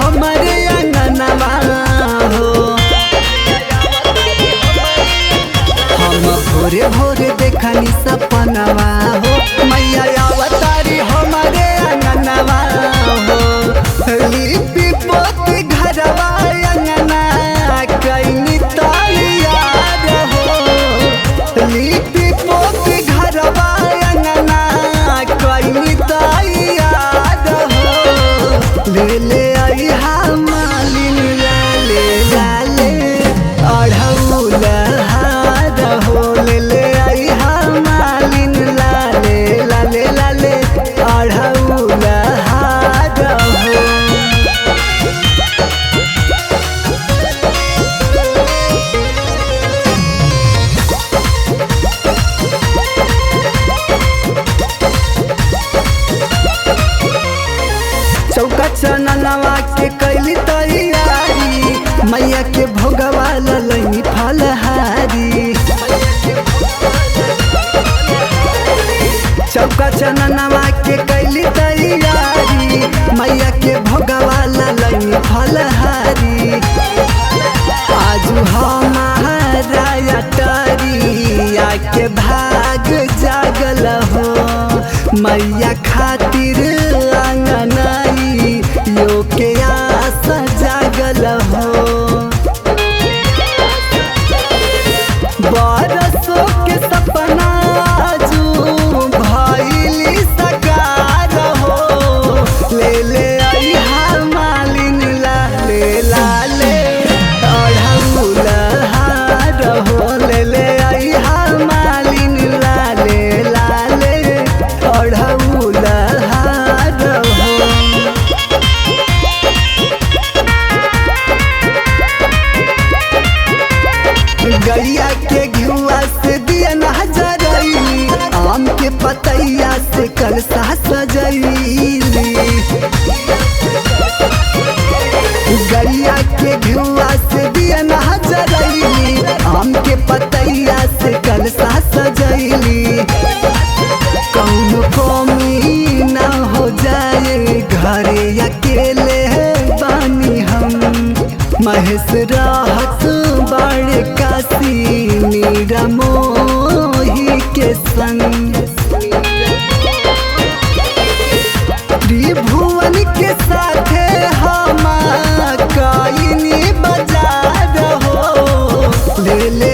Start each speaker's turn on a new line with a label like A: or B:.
A: हमारे अंगनवा हो। हम भोरे भोरे देखनी सपनवा हो, मैया अवतारी हमारे अंगनवा हो। लिपि पोती घरवा अंगना कैनी तैयार हो। लिपि पोती घरवा अंगना कैनी तैयार हो। ले ले अइहा मालिन लाले लाले अढ़ौल हार हो। ले ले अइहा मालिन लाले लाले लाले अढ़ौल हार हो। चौका चननवा के कैली तैयारी, मैया के भोगवा ललैनी फलहारी। चौका चननवा के कैली तैयारी, मैया के भोगवा ललैनी फलहारी। आजू हमारा अटरिया के भाग जागल हो, मैया खातिर अंगनाई यो के आस जागल हो। बरसों के सपना आजू भइली साकार हो। ले ले अइहा मालिन लाले लाले अढ़ौल हार हो। ले ले अइहा मालिन लाले लाले अढ़ौल हार हो। गैया के घिउआ से दिया नजरैली, आम के पतैया से कलशा सजैली। गैया के घिउआ से दिया नजरैली, आम के पतैया से कलशा सजैली। कौनो कमी ना हो जाए घरे अकेले बानी हम। महेश राहत बड़े काशी मीरा मोही के संग। त्रिभुवन के साथे हम कईनी बाजार हो। ले ले